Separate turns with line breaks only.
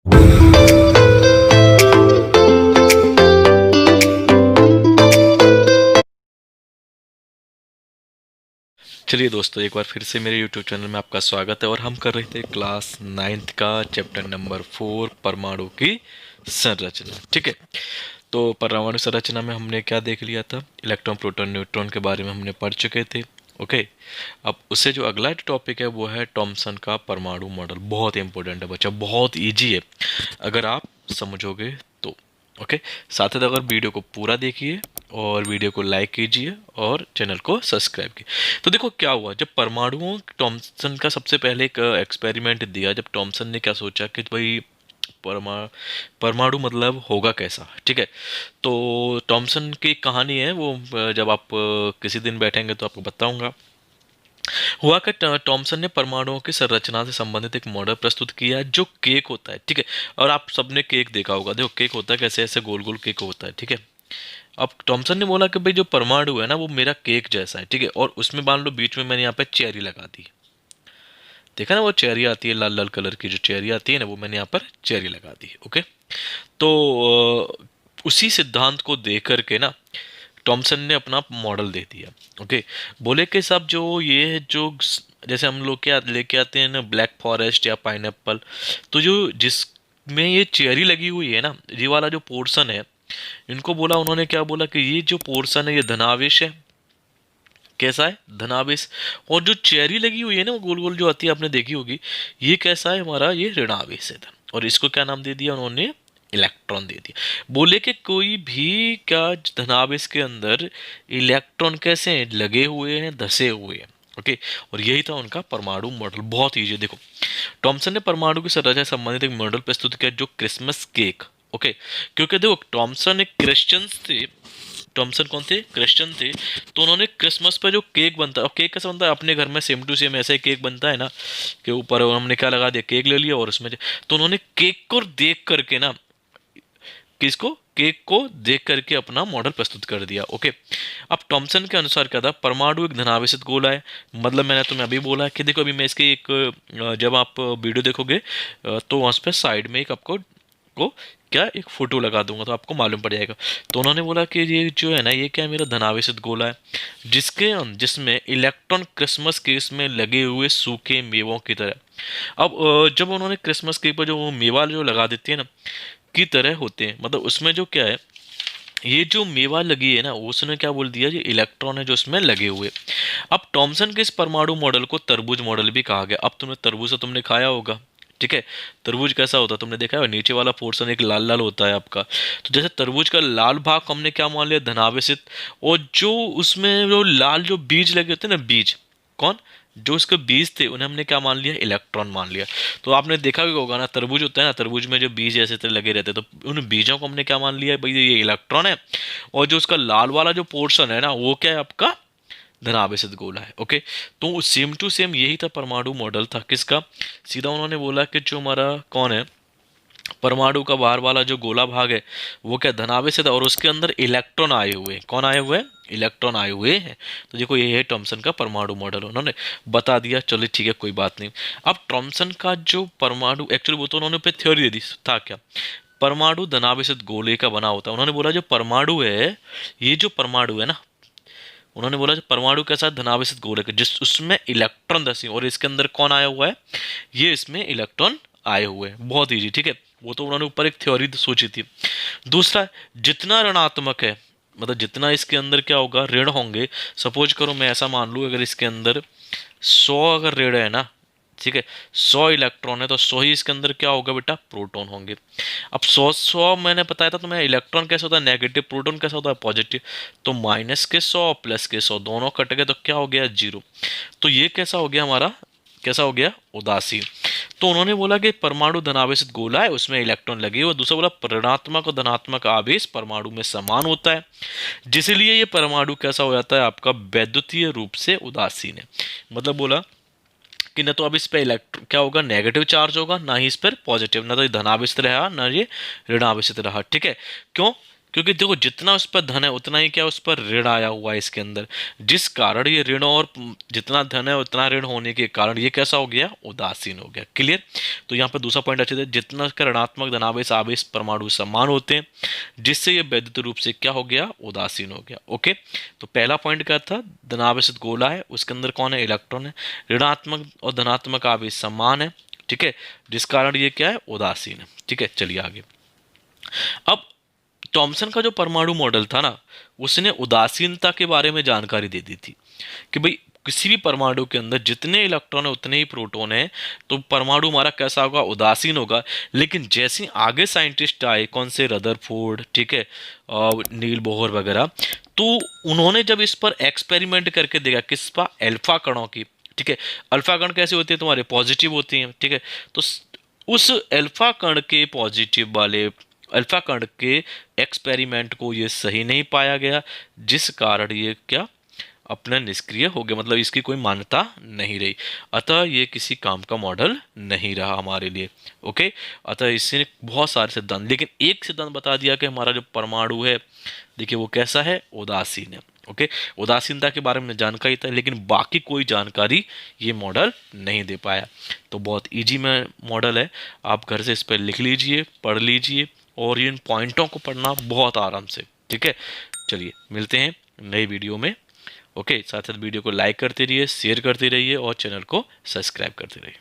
चलिए दोस्तों, एक बार फिर से मेरे यूट्यूब चैनल में आपका स्वागत है। और हम कर रहे थे क्लास 9th का चैप्टर नंबर 4, परमाणु की संरचना। ठीक है, तो परमाणु संरचना में हमने क्या देख लिया था? इलेक्ट्रॉन, प्रोटॉन, न्यूट्रॉन के बारे में हमने पढ़ चुके थे। ओके, अब उससे जो अगला टॉपिक है वो है थॉमसन का परमाणु मॉडल। बहुत इंपॉर्टेंट है बच्चा, बहुत ईजी है अगर आप समझोगे तो। ओके, साथ ही अगर वीडियो को पूरा देखिए और वीडियो को लाइक कीजिए और चैनल को सब्सक्राइब कीजिए। तो देखो क्या हुआ, जब परमाणुओं, थॉमसन का सबसे पहले एक एक्सपेरिमेंट दिया। जब थॉमसन ने क्या सोचा कि भाई परमा परमाणु मतलब होगा कैसा। ठीक है, तो थॉमसन की कहानी है वो, जब आप किसी दिन बैठेंगे तो आपको बताऊंगा। हुआ कि थॉमसन ने परमाणुओं की संरचना से संबंधित एक मॉडल प्रस्तुत किया है जो केक होता है। ठीक है, और आप सबने केक देखा होगा। देखो केक होता है कैसे, ऐसे गोल गोल केक होता है। ठीक है, अब थॉमसन ने बोला कि भाई जो परमाणु है ना वो मेरा केक जैसा है। ठीक है, और उसमें मान लो बीच में मैंने यहाँ पे चेरी लगा दी। देखा ना, वो चेरी आती है लाल लाल कलर की, जो चेरी आती है ना, वो मैंने यहाँ पर चेरी लगा दी। ओके, तो उसी सिद्धांत को देख करके ना टॉमसन ने अपना मॉडल दे दिया। ओके, बोले कि साहब जो ये जो जैसे हम लोग क्या लेके आते हैं ना, ब्लैक फॉरेस्ट या पाइनएप्पल, तो जो जिसमें ये चेरी लगी हुई है ना, ये वाला जो पोर्शन है, इनको बोला, उन्होंने क्या बोला कि ये जो पोर्शन है ये धनावेश है। कैसा है? धनावेश। और जो चेरी लगी हुई है ना, वो गोल गोल जो आती है, आपने देखी होगी, ये कैसा है हमारा? ये ऋणावेश है। और इसको क्या नाम दे दिया उन्होंने? इलेक्ट्रॉन दे दिया। बोले कि कोई भी क्या धनावेश के अंदर इलेक्ट्रॉन कैसे हैं? लगे हुए हैं, धसे हुए हैं। ओके, और यही था उनका परमाणु मॉडल। बहुत ईजी। देखो, टॉमसन ने परमाणु की संरचना से संबंधित एक मॉडल प्रस्तुत किया जो क्रिसमस केक। ओके, क्योंकि देखो टॉमसन एक क्रिश्चियन थे। टॉमसन कौन थे? क्रिश्चियन थे। तो उन्होंने क्रिसमस पे जो केक बनता है, और केक कैसा बनता है अपने घर में सेम टू सेम ऐसा ही केक बनता है ना, के ऊपर हमने क्या लगा दिया? केक ले लिया और उसमें तो उन्होंने केक को देख करके ना, किसको? केक को देख करके अपना मॉडल प्रस्तुत कर दिया। ओके, अब टॉमसन के अनुसार क्या था? परमाणु एक धनावेशित गोला है। मतलब मैंने तुम्हें अभी बोला कि देखो, अभी मैं इसके एक जब आप वीडियो देखोगे तो वहाँ पे साइड में एक आपको को क्या एक फोटो लगा दूंगा तो आपको मालूम पड़ जाएगा। तो उन्होंने बोला कि ये जो है ना, ये क्या है? मेरा धनावेशित गोला है जिसमें इलेक्ट्रॉन क्रिसमस केक में लगे हुए सूखे मेवों की तरह। अब जब उन्होंने क्रिसमस केक पर जो वो मेवा जो लगा देते हैं ना, की तरह होते हैं। मतलब उसमें जो क्या है, ये जो मेवा लगी है ना, उसने क्या बोल दिया? ये इलेक्ट्रॉन है जो उसमें लगे हुए। अब टॉमसन के इस परमाणु मॉडल को तरबूज मॉडल भी कहा गया। अब तुमने तरबूज तो तुमने खाया होगा। ठीक है, तरबूज कैसा होता है तुमने देखा है? नीचे वाला पोर्शन एक लाल लाल होता है आपका। तो जैसे तरबूज का लाल भाग हमने क्या मान लिया? धनावेशित। और जो उसमें जो लाल जो बीज लगे होते हैं ना, बीज कौन? जो उसके बीज थे उन्हें हमने क्या मान लिया? इलेक्ट्रॉन मान लिया। तो आपने देखा भी होगा ना, तरबूज होता है ना, तरबूज में जो बीज ऐसे तरह लगे रहते हैं, तो उन बीजों को हमने क्या मान लिया? भाई ये इलेक्ट्रॉन है। और जो उसका लाल वाला जो पोर्शन है ना, वो क्या है आपका? धनावेशित गोला है। ओके, तो सेम टू सेम यही था परमाणु मॉडल था किसका? सीधा उन्होंने बोला कि जो हमारा कौन है, परमाणु का बाहर वाला जो गोला भाग है वो क्या? धनावेशित है, और उसके अंदर इलेक्ट्रॉन आए हुए हैं। कौन आए हुए हैं? इलेक्ट्रॉन आए हुए हैं। तो देखो ये है थॉमसन का परमाणु मॉडल, उन्होंने बता दिया। चलिए ठीक है, कोई बात नहीं। अब थॉमसन का जो परमाणु, एक्चुअली वो तो उन्होंने पे थ्योरी दे दी था क्या? परमाणु धनावेशित गोले का बना होता है। उन्होंने बोला जो परमाणु है, ये जो परमाणु है ना, उन्होंने बोला जो परमाणु के साथ धनावेशित गोले का जिस उसमें इलेक्ट्रॉन धसी, और इसके अंदर कौन आया हुआ है? ये इसमें इलेक्ट्रॉन आए हुए हैं। बहुत ईजी। ठीक है, वो तो उन्होंने ऊपर एक थ्योरी सोची थी। दूसरा, जितना ऋणात्मक है, मतलब जितना इसके अंदर क्या होगा? ऋण होंगे। सपोज करो मैं ऐसा मान लूँ, अगर इसके अंदर 100 अगर ऋण है ना, ठीक है, 100 इलेक्ट्रॉन है, तो 100 ही इसके अंदर क्या होगा बेटा? प्रोटॉन होंगे। अब 100 मैंने बताया था तुम्हें, इलेक्ट्रॉन कैसा होता है? नेगेटिव। प्रोटॉन कैसा होता है? पॉजिटिव। तो माइनस के 100 प्लस के 100 दोनों कट गए, तो क्या हो गया? जीरो। तो ये कैसा हो गया हमारा? कैसा हो गया? उदासीन। तो उन्होंने बोला कि परमाणु धनावेशित गोला है, उसमें इलेक्ट्रॉन लगे हुए। दूसरा बोला ऋणात्मक और धनात्मक आवेश परमाणु में समान होता है, जिसलिए ये परमाणु कैसा हो जाता है आपका? वैद्युतीय रूप से उदासीन है। मतलब बोला कि न तो अब इस पे इलेक्ट्रॉन क्या होगा? नेगेटिव चार्ज होगा, ना ही इस पर पॉजिटिव, ना तो ये धनावेशित रहा ना ये ऋणावेशित रहा। ठीक है, क्यों? क्योंकि देखो जितना उस पर धन है उतना ही क्या उस पर ऋण आया हुआ है इसके अंदर, जिस कारण ये ऋण और जितना धन है उतना ऋण होने के कारण ये कैसा हो गया, उदासीन हो गया। क्लियर। तो यहाँ पर दूसरा पॉइंट अच्छे से, जितना का ऋणात्मक धनावेश आवेश परमाणु समान होते हैं जिससे ये वैद्युत रूप से क्या हो गया, उदासीन हो गया। ओके। तो पहला पॉइंट क्या था, धनावेशित गोला है उसके अंदर कौन है, इलेक्ट्रॉन है, ऋणात्मक और धनात्मक आवेश समान है, ठीक है, जिस कारण ये क्या है, उदासीन है। ठीक है, चलिए आगे। अब थॉमसन का जो परमाणु मॉडल था ना, उसने उदासीनता के बारे में जानकारी दे दी थी कि भाई किसी भी परमाणु के अंदर जितने इलेक्ट्रॉन है उतने ही प्रोटॉन है, तो परमाणु हमारा कैसा होगा, उदासीन होगा। लेकिन जैसे आगे साइंटिस्ट आए, कौन से, रदरफोर्ड, ठीक है, नील बोहर वगैरह, तो उन्होंने जब इस पर एक्सपेरिमेंट करके देखा, किस पर, अल्फा कणों की, ठीक है, अल्फा कण कैसे होते हैं, तुम्हारे पॉजिटिव होती हैं, ठीक है, तो उस अल्फा कण के पॉजिटिव वाले अल्फा कण के एक्सपेरिमेंट को ये सही नहीं पाया गया, जिस कारण ये क्या, अपना निष्क्रिय हो गया, मतलब इसकी कोई मान्यता नहीं रही। अतः ये किसी काम का मॉडल नहीं रहा हमारे लिए। ओके। अतः इसने बहुत सारे सिद्धांत, लेकिन एक सिद्धांत बता दिया कि हमारा जो परमाणु है, देखिए वो कैसा है, उदासीन है। ओके। उदासीनता के बारे में जानकारी था, लेकिन बाकी कोई जानकारी ये मॉडल नहीं दे पाया। तो बहुत इजी में मॉडल है, आप घर से इस पर लिख लीजिए, पढ़ लीजिए, और इन पॉइंटों को पढ़ना बहुत आराम से। ठीक है, चलिए मिलते हैं नई वीडियो में। ओके, साथ साथ वीडियो को लाइक करते रहिए, शेयर करते रहिए और चैनल को सब्सक्राइब करते रहिए।